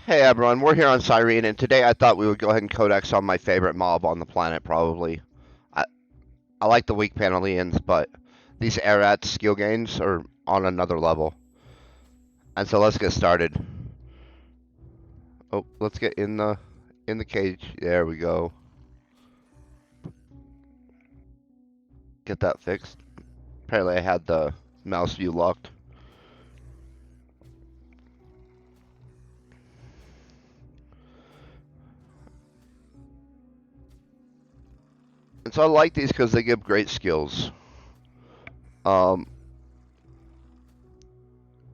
Hey everyone, we're here on Cyrene, and today I thought we would go ahead and Codex on my favorite mob on the planet, probably. I, I like the weak Paneleans, but these Arrat skill gains are on another level. And so let's get started. Oh, let's get in the cage. There we go. Get that fixed. Apparently I had the mouse view locked. And so I like these because they give great skills. Um,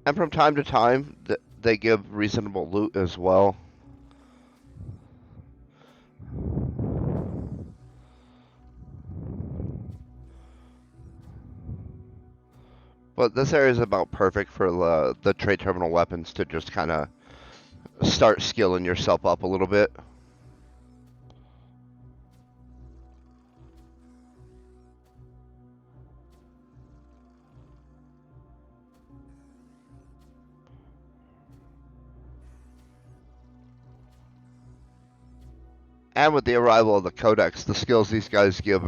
and from time to time, they give reasonable loot as well. But this area is about perfect for the trade terminal weapons to just kind of start skilling yourself up a little bit. And with the arrival of the Codex, the skills these guys give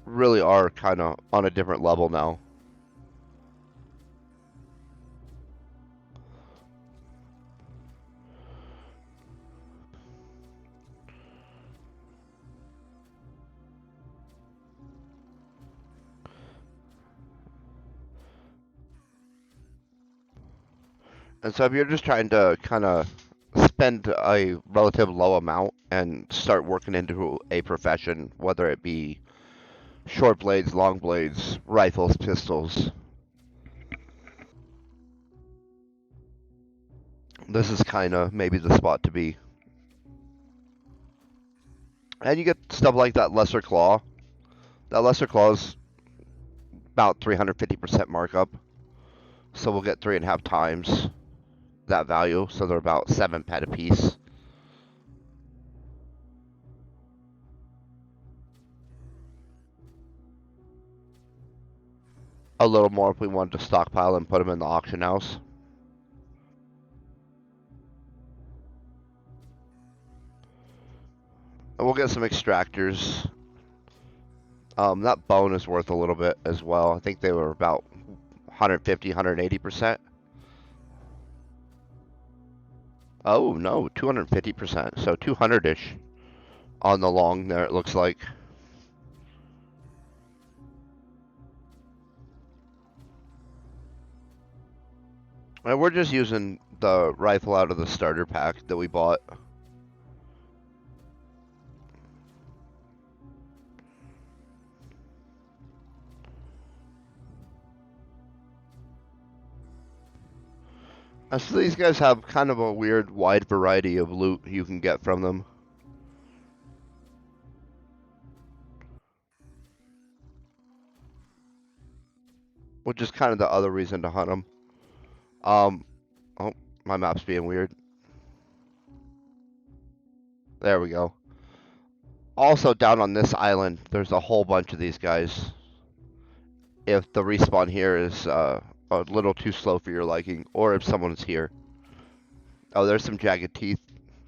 really are kind of on a different level now. And so if you're just trying to kind of spend a relative low amount and start working into a profession, whether it be short blades, long blades, rifles, pistols, this is kind of maybe the spot to be. And you get stuff like that Lesser Claw. That Lesser Claw is about 350% markup, so we'll get 3.5 times that value, so they're about 7 pet a piece. A little more if we wanted to stockpile and put them in the auction house. And we'll get some extractors. That bone is worth a little bit as well. I think they were about 150, 180%. Oh no, 250%. So 200-ish on the long there, it looks like. And we're just using the rifle out of the starter pack that we bought. So these guys have kind of a weird, wide variety of loot you can get from them. Which is kind of the other reason to hunt them. Oh, my map's being weird. There we go. Also, down on this island, there's a whole bunch of these guys. If the respawn here is a little too slow for your liking, or if someone's here. Oh, there's some jagged teeth.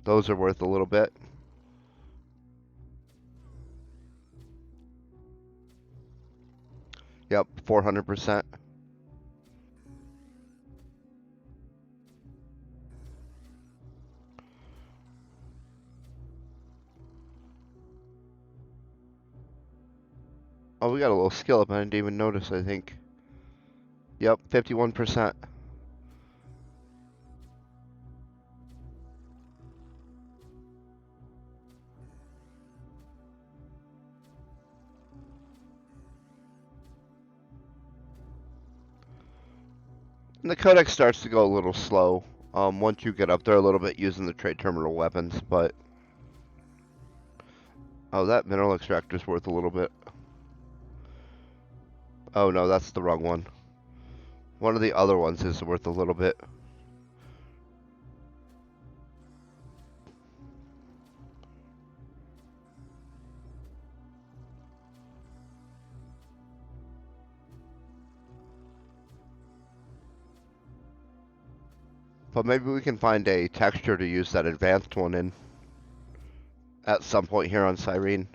Those are worth a little bit. Yep, 400%. Oh, we got a little skill up. I didn't even notice, I think. Yep, 51%. And the Codex starts to go a little slow once you get up there a little bit using the trade terminal weapons, but... Oh, that mineral extractor is worth a little bit. Oh no, that's the wrong one. One of the other ones is worth a little bit. But maybe we can find a texture to use that advanced one in at some point here on Cyrene.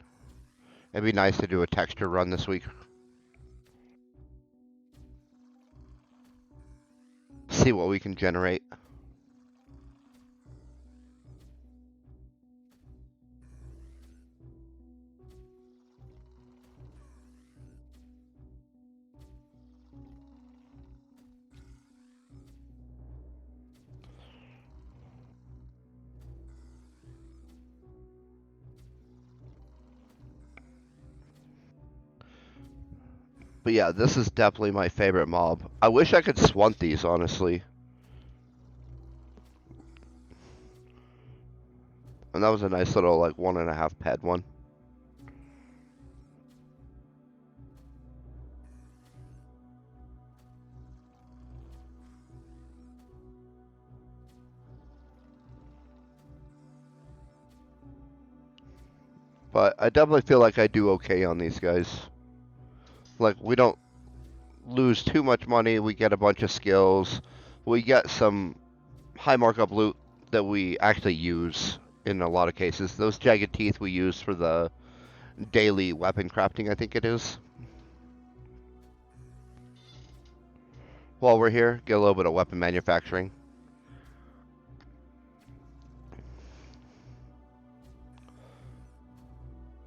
It'd be nice to do a texture run this week. See what we can generate. But yeah, this is definitely my favorite mob. I wish I could swunt these, honestly. And that was a nice little, like, 1.5 ped one. But I definitely feel like I do okay on these guys. Like, we don't lose too much money. We get a bunch of skills. We get some high markup loot that we actually use in a lot of cases. Those jagged teeth we use for the daily weapon crafting, I think it is. While we're here, get a little bit of weapon manufacturing.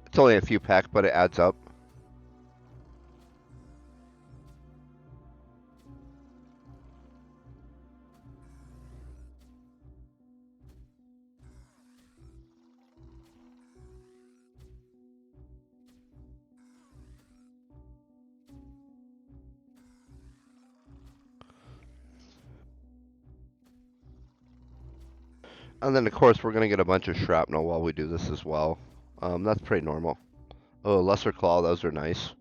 It's only a few pack, but it adds up. And then, of course, we're going to get a bunch of shrapnel while we do this as well. That's pretty normal. Oh, lesser claw, those are nice.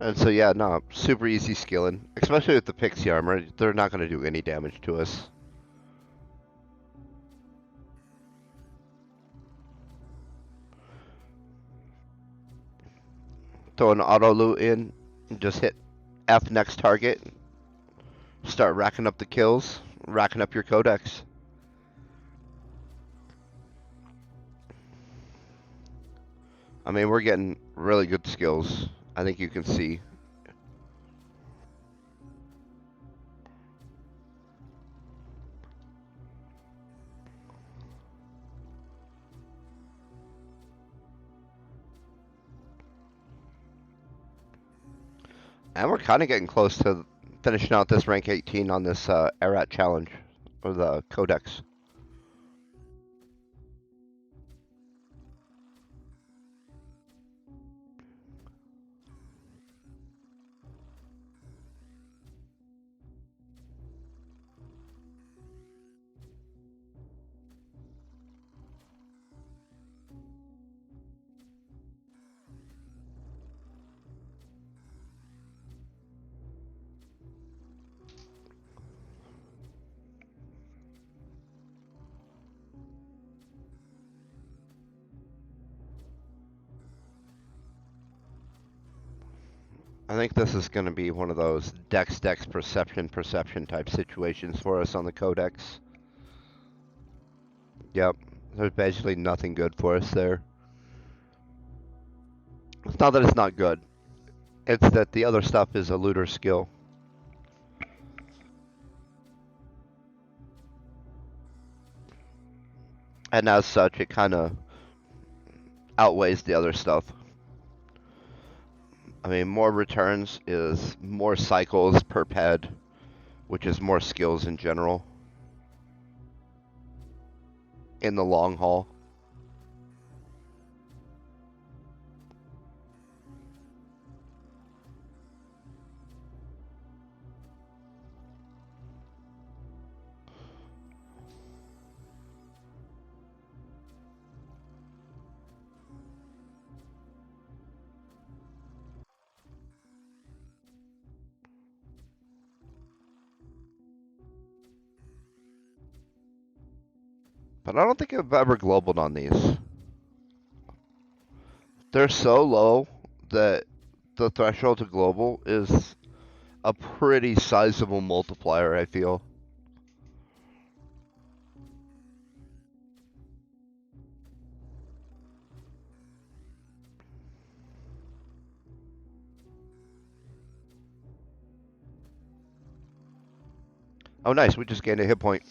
And so, yeah, no, super easy skilling. Especially with the pixie armor, they're not going to do any damage to us. Throw an auto loot in, and just hit F next target. Start racking up the kills, racking up your codex. I mean, we're getting really good skills. I think you can see. And we're kind of getting close to finishing out this rank 18 on this Arrat challenge, or the Codex. I think this is going to be one of those dex perception type situations for us on the Codex. Yep, there's basically nothing good for us there. It's not that it's not good, it's that the other stuff is a looter skill. And as such, it kind of outweighs the other stuff. I mean, more returns is more cycles per ped, which is more skills in general in the long haul. But I don't think I've ever globaled on these. They're so low that the threshold to global is a pretty sizable multiplier, I feel. Oh, nice. We just gained a hit point.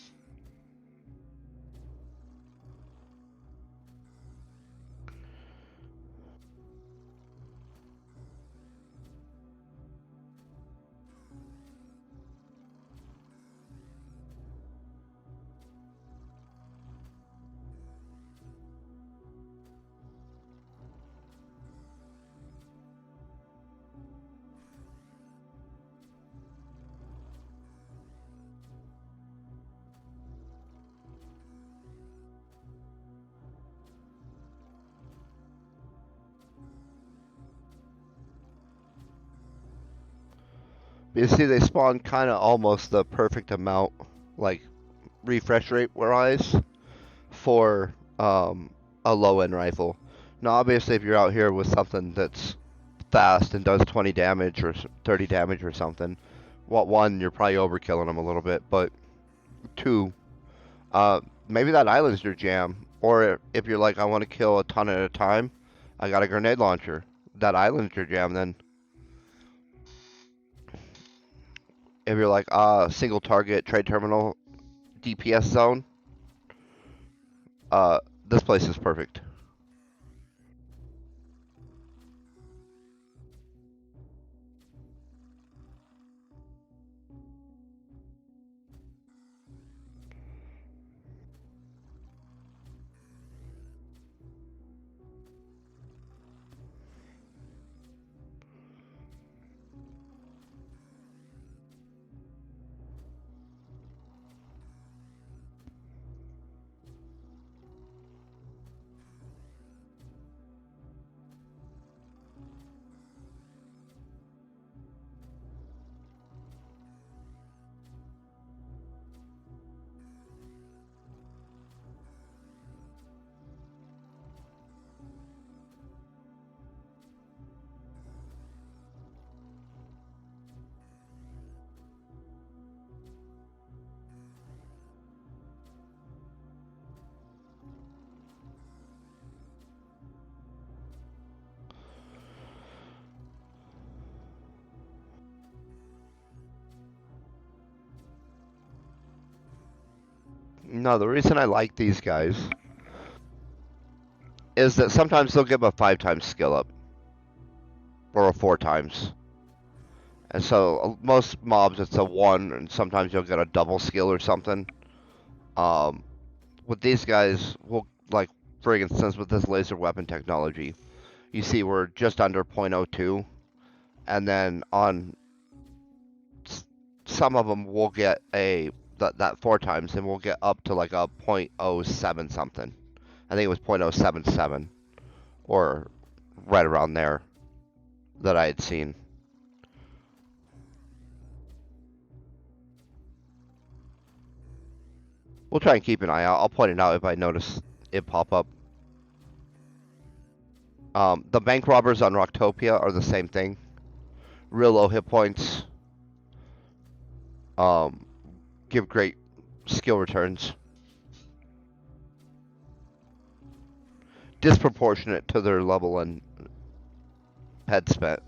You see, they spawn kind of almost the perfect amount, like refresh rate wise, for a low end rifle. Now, obviously, if you're out here with something that's fast and does 20 damage or 30 damage or something, one, you're probably overkilling them a little bit, but two, maybe that island's your jam. Or if you're like, I want to kill a ton at a time, I got a grenade launcher. That island's your jam then. If you're like, single target trade terminal DPS zone, this place is perfect. No, the reason I like these guys is that sometimes they'll give a 5 times skill up or a 4 times. And so most mobs it's a 1, and sometimes you'll get a double skill or something. Um, with these guys, we'll, like, for instance, with this laser weapon technology, you see we're just under 0.02, and then on some of them we'll get that 4 times, and we'll get up to like a 0.07 something. I think it was 0.077 or right around there that I had seen. We'll try and keep an eye out. I'll point it out if I notice it pop up. The bank robbers on Rocktopia are the same thing. Real low hit points. Give great skill returns. Disproportionate to their level and head spent.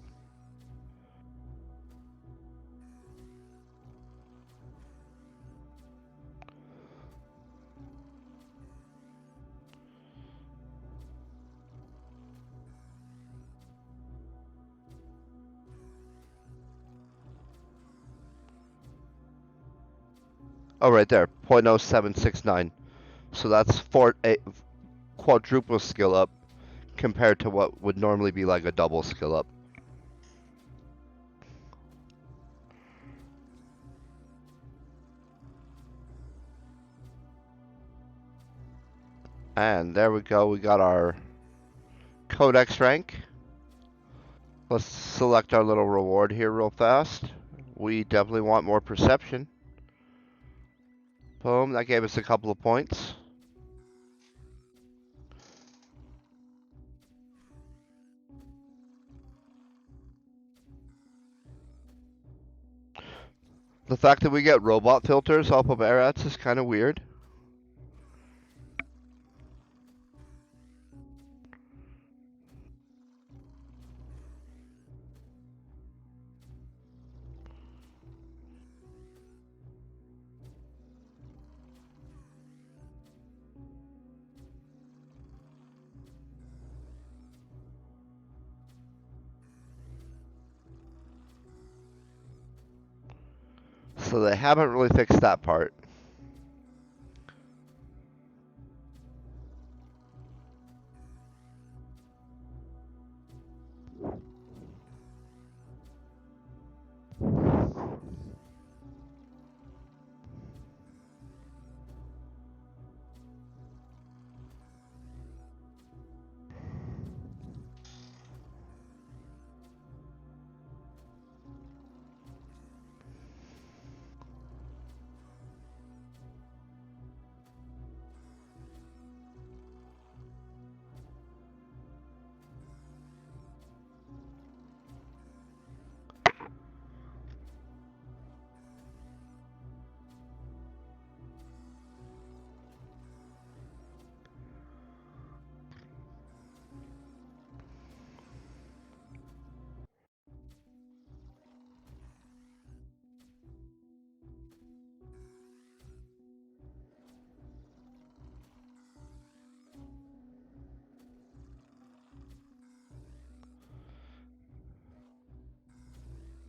Oh, right there, 0.0769. So that's quadruple skill up compared to what would normally be like a double skill up. And there we go, we got our Codex rank. Let's select our little reward here real fast. We definitely want more perception. Boom, that gave us a couple of points. The fact that we get robot filters off of Arrats is kind of weird. So they haven't really fixed that part.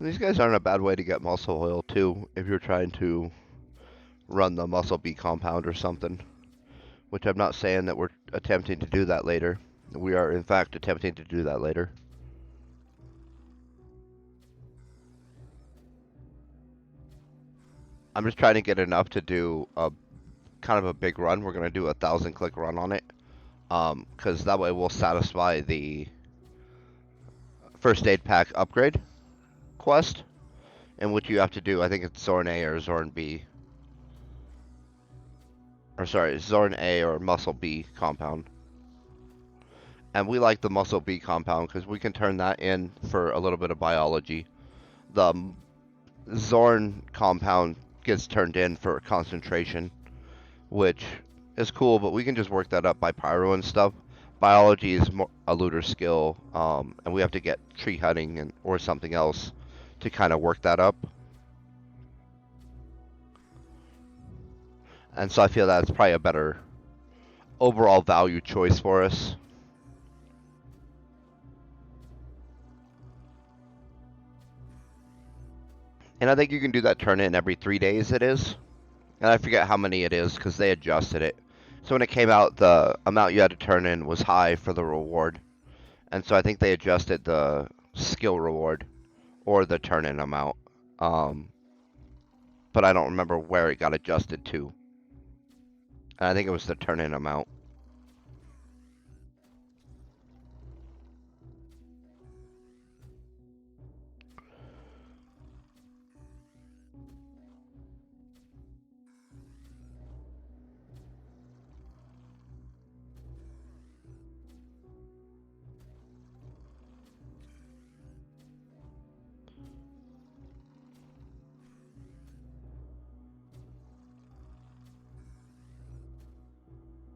These guys aren't a bad way to get muscle oil too, if you're trying to run the muscle B compound or something. Which I'm not saying that we're attempting to do that later. We are in fact attempting to do that later. I'm just trying to get enough to do a kind of a big run. We're going to do a 1,000 click run on it. Because that way we'll satisfy the first aid pack upgrade quest. In which you have to do, I think it's Zorn A or Zorn B. Or sorry, Zorn A or Muscle B compound. And we like the Muscle B compound because we can turn that in for a little bit of biology. The Zorn compound gets turned in for concentration, which is cool, but we can just work that up by pyro and stuff. Biology is more a looter skill, and we have to get tree hunting or something else to kind of work that up. And so I feel that's probably a better overall value choice for us. And I think you can do that turn in every 3 days it is. And I forget how many it is because they adjusted it. So when it came out, the amount you had to turn in was high for the reward. And so I think they adjusted the skill reward or the turn in amount. But I don't remember where it got adjusted to. And I think it was the turn in amount.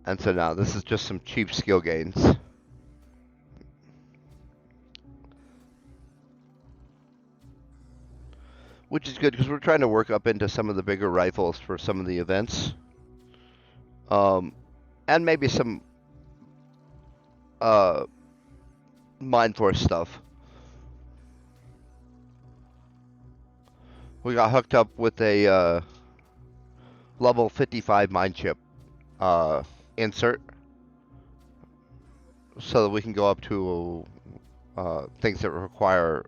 And so now this is just some cheap skill gains. Which is good because we're trying to work up into some of the bigger rifles for some of the events. And maybe some Mind Force stuff. We got hooked up with a level 55 mind chip insert so that we can go up to things that require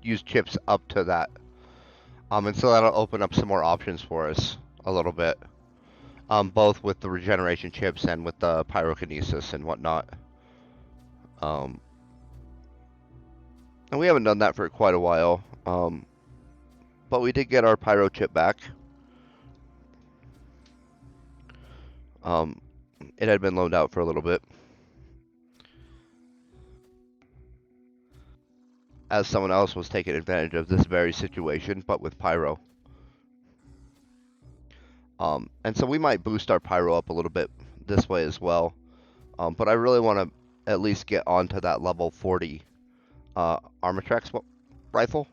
use chips up to that. And so that'll open up some more options for us a little bit. Both with the regeneration chips and with the pyrokinesis and whatnot. And we haven't done that for quite a while. But we did get our pyro chip back. It had been loaned out for a little bit. As someone else was taking advantage of this very situation, but with pyro. And so we might boost our pyro up a little bit this way as well. But I really want to at least get onto that level 40 Armatrax rifle.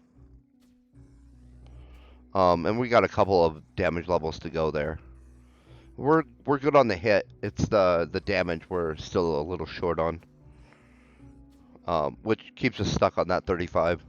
And we got a couple of damage levels to go there. We're good on the hit. It's the damage we're still a little short on, which keeps us stuck on that 35.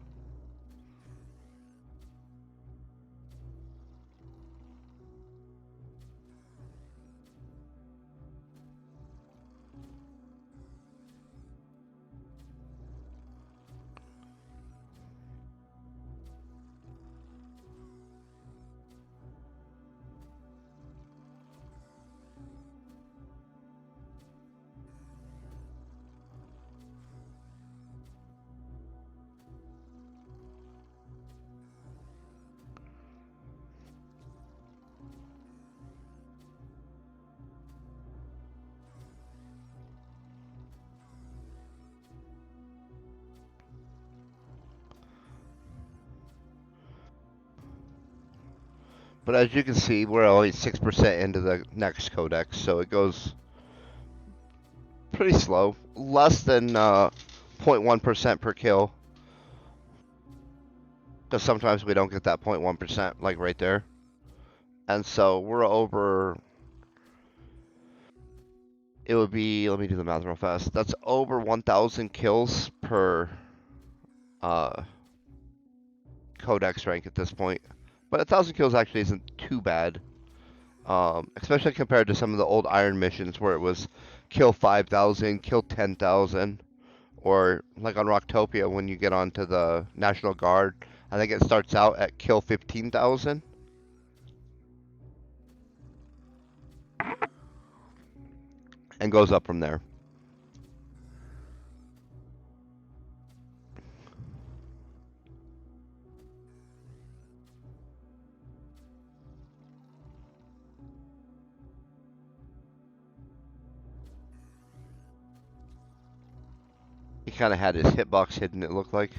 But as you can see, we're only 6% into the next codex, so it goes pretty slow. Less than 0.1% per kill. Because sometimes we don't get that 0.1%, like right there. And so we're over. It would be, let me do the math real fast. That's over 1,000 kills per Codex rank at this point. But 1,000 kills actually isn't too bad. Especially compared to some of the old Iron missions where it was kill 5,000, kill 10,000. Or like on Rocktopia when you get onto the National Guard. I think it starts out at kill 15,000. And goes up from there. He kind of had his hitbox hidden, it looked like.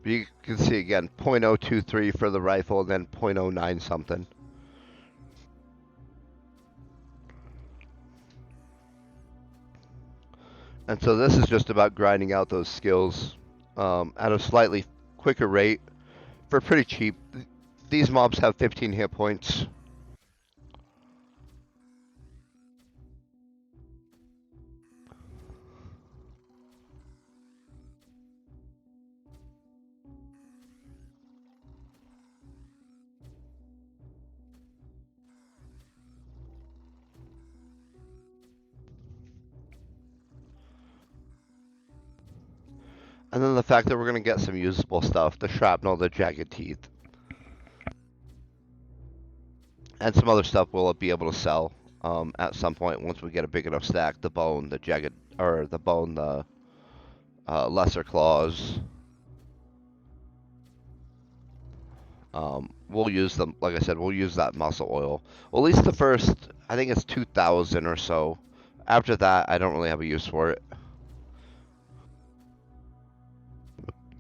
But you can see again, 0.023 for the rifle, and then 0.09 something. And so this is just about grinding out those skills at a slightly quicker rate for pretty cheap. These mobs have 15 hit points. And then the fact that we're going to get some usable stuff, the shrapnel, the jagged teeth, and some other stuff we'll be able to sell at some point once we get a big enough stack. The bone, the jagged, or the bone, the lesser claws. We'll use them, like I said, we'll use that muscle oil. Well, at least the first, I think it's 2,000 or so. After that, I don't really have a use for it.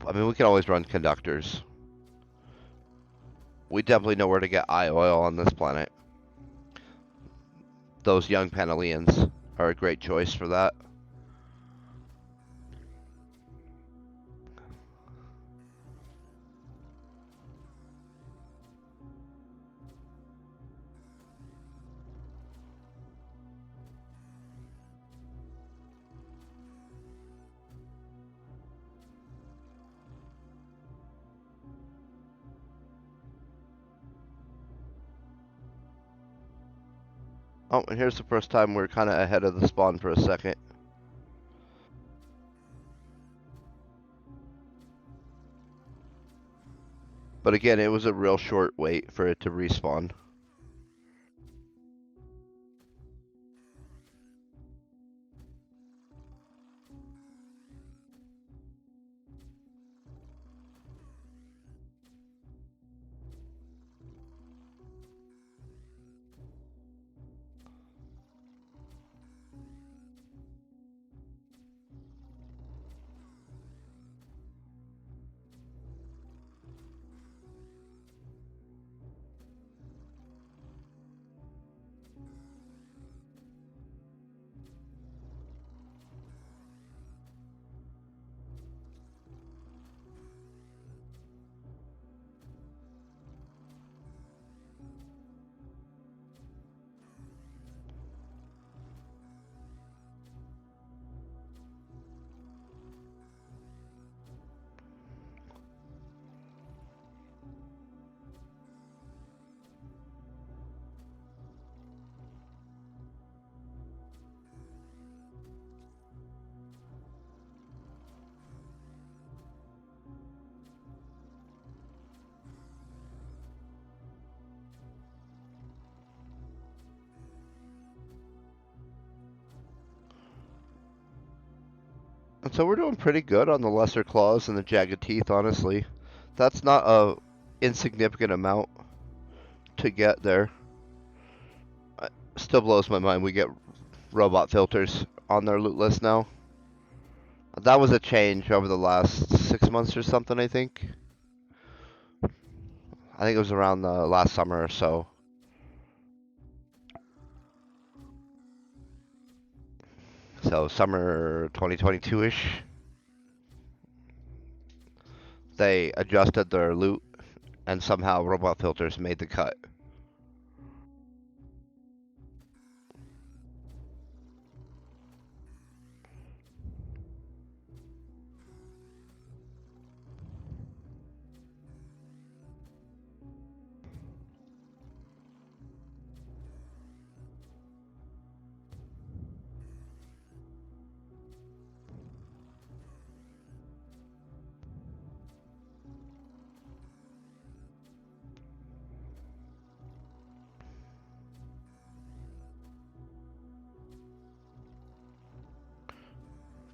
I mean, we can always run conductors. We definitely know where to get eye oil on this planet. Those young Panellians are a great choice for that. Oh, and here's the first time we're kind of ahead of the spawn for a second. But again, it was a real short wait for it to respawn. So we're doing pretty good on the lesser claws and the jagged teeth, honestly. That's not a insignificant amount to get there. Still blows my mind we get robot filters on their loot list now. That was a change over the last 6 months or something, I think. I think it was around the last summer or so. So summer 2022-ish. They adjusted their loot and somehow robot filters made the cut.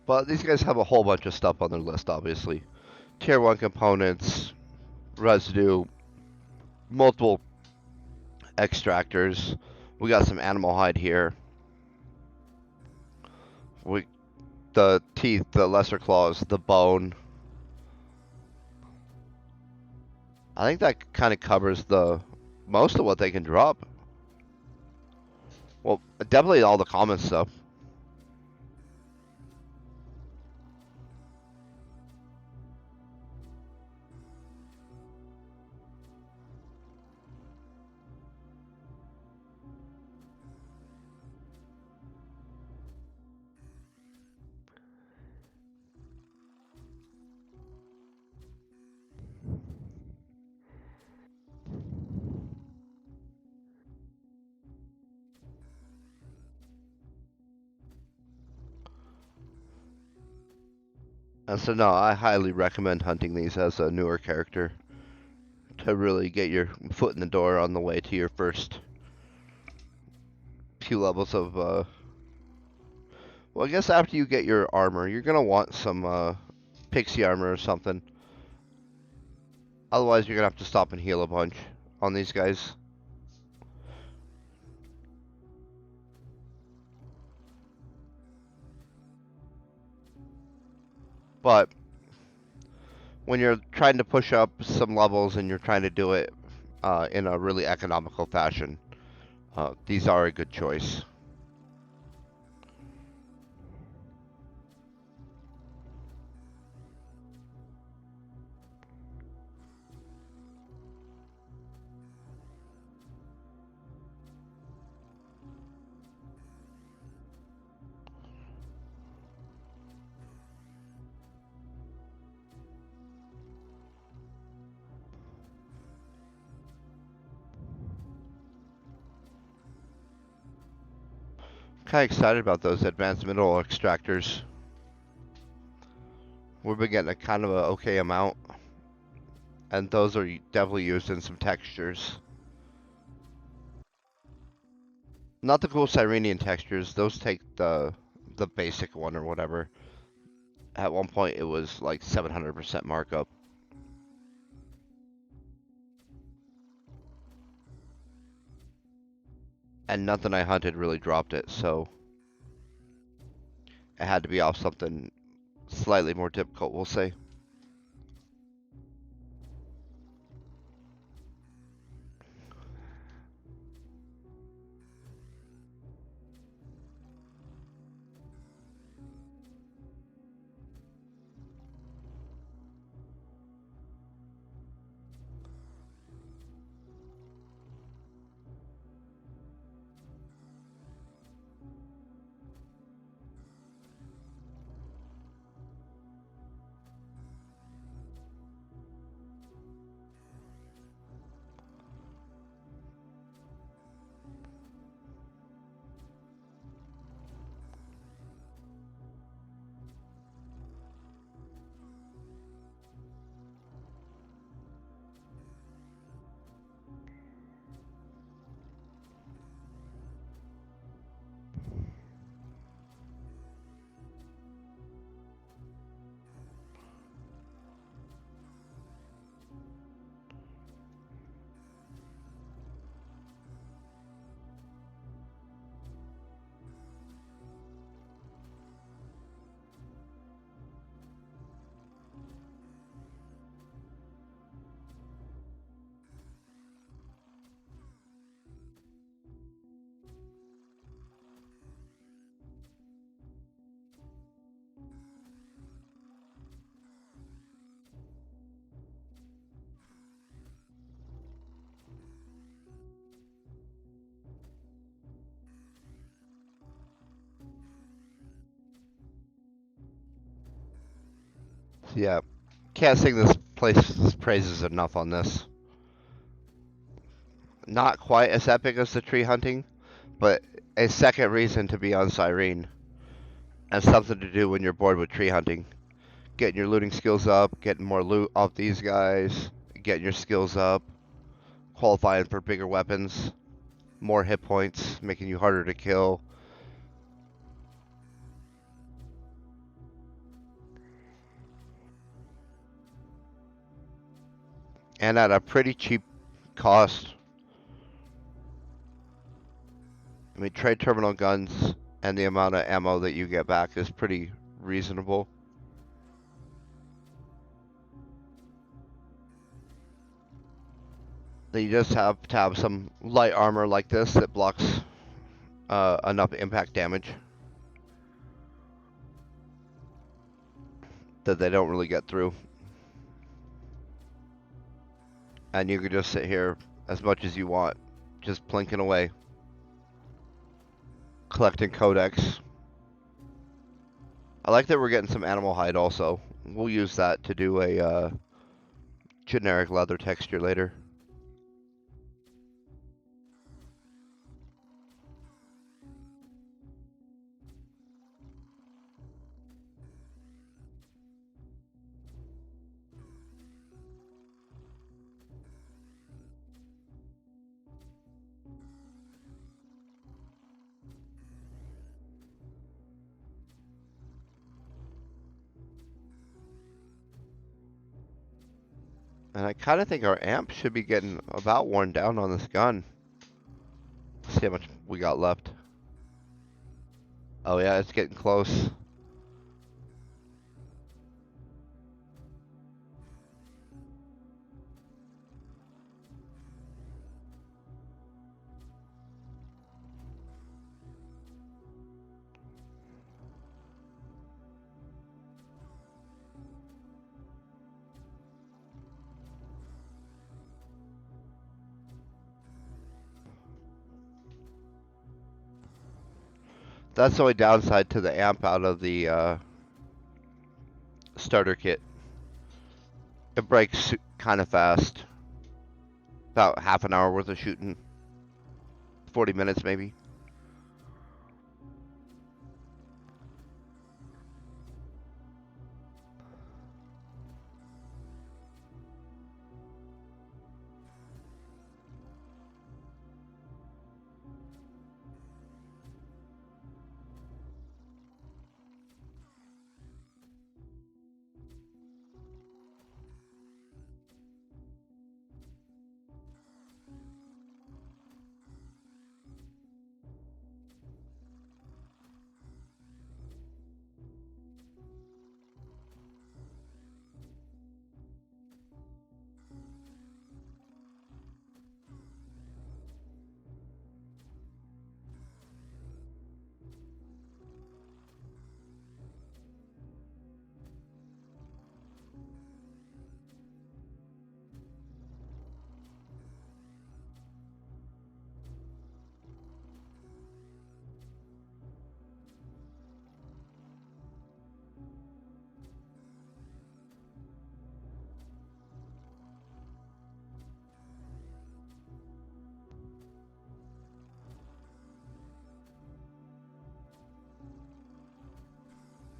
But these guys have a whole bunch of stuff on their list, obviously. Tier 1 components, residue, multiple extractors. We got some animal hide here. The teeth, the lesser claws, the bone. I think that kind of covers the most of what they can drop. Well, definitely all the common stuff. And so, no, I highly recommend hunting these as a newer character to really get your foot in the door on the way to your first few levels of. Well, I guess after you get your armor, you're gonna want some pixie armor or something. Otherwise, you're gonna have to stop and heal a bunch on these guys. But when you're trying to push up some levels and you're trying to do it in a really economical fashion, these are a good choice. Kind of excited about those advanced mineral extractors. We've been getting a kind of a okay amount, and those are definitely used in some textures. Not the cool Cyrenian textures; those take the basic one or whatever. At one point, it was like 700% markup. And nothing I hunted really dropped it, so it had to be off something slightly more difficult, we'll say. Yeah. Can't sing this place's praises enough on this. Not quite as epic as the tree hunting, but a second reason to be on Cyrene. And something to do when you're bored with tree hunting. Getting your looting skills up, getting more loot off these guys, getting your skills up, qualifying for bigger weapons, more hit points, making you harder to kill. And at a pretty cheap cost. I mean, trade terminal guns and the amount of ammo that you get back is pretty reasonable. Then you just have to have some light armor like this that blocks enough impact damage that they don't really get through. And you can just sit here as much as you want, just plinking away, collecting Codex. I like that we're getting some animal hide also. We'll use that to do a generic leather texture later. And I kind of think our amp should be getting about worn down on this gun. Let's see how much we got left. Oh yeah, it's getting close. That's the only downside to the amp out of the starter kit. It breaks kind of fast. About half an hour worth of shooting. 40 minutes maybe.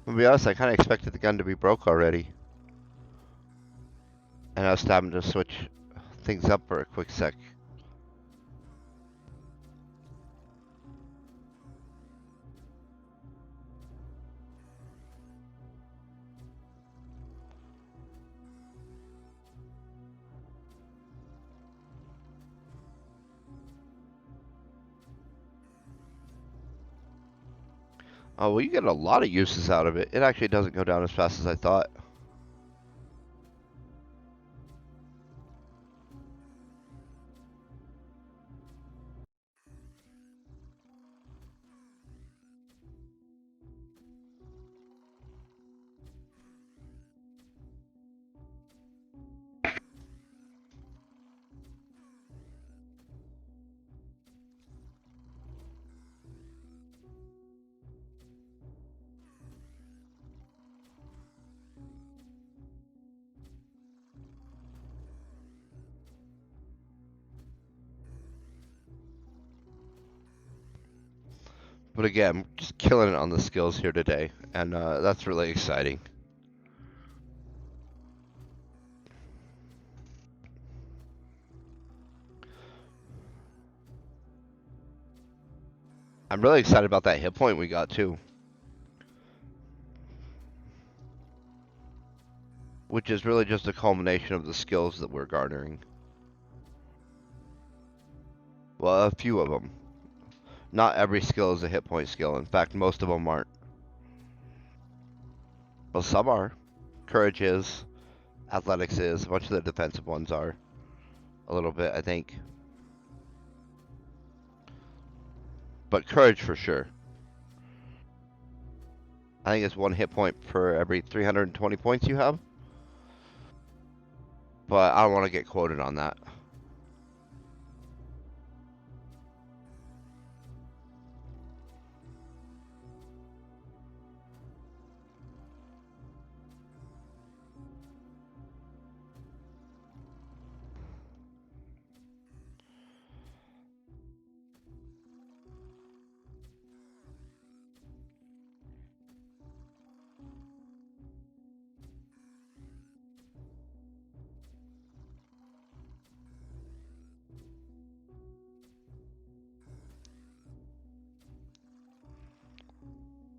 To be honest, I kind of expected the gun to be broke already. And I was having to switch things up for a quick sec. Oh, well, you get a lot of uses out of it. It actually doesn't go down as fast as I thought. But again, just killing it on the skills here today, and that's really exciting. I'm really excited about that hit point we got too, which is really just a culmination of the skills that we're garnering. Well, a few of them. Not every skill is a hit point skill. In fact, most of them aren't. Well, some are. Courage is. Athletics is. A bunch of the defensive ones are. A little bit, I think. But courage for sure. I think it's one hit point for every 320 points you have. But I don't want to get quoted on that.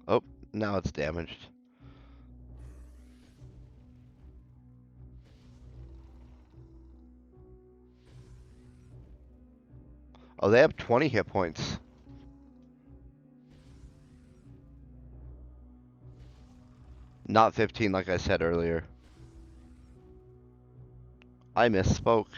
Oh, now it's damaged. Oh, they have 20 hit points. Not 15 like I said earlier. I misspoke.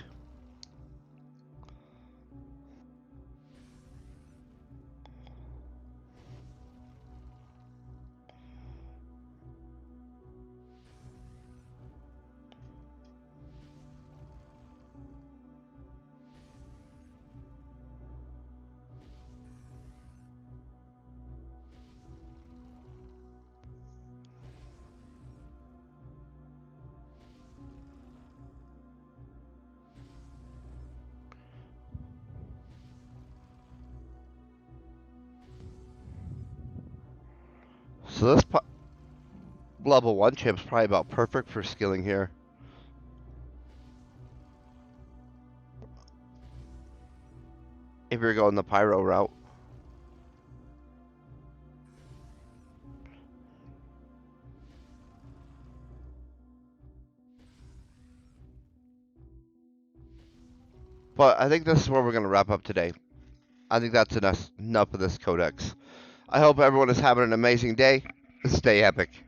So this level 1 chip's probably about perfect for skilling here. If you're going the pyro route. But I think this is where we're going to wrap up today. I think that's enough of this codex. I hope everyone is having an amazing day. Stay epic.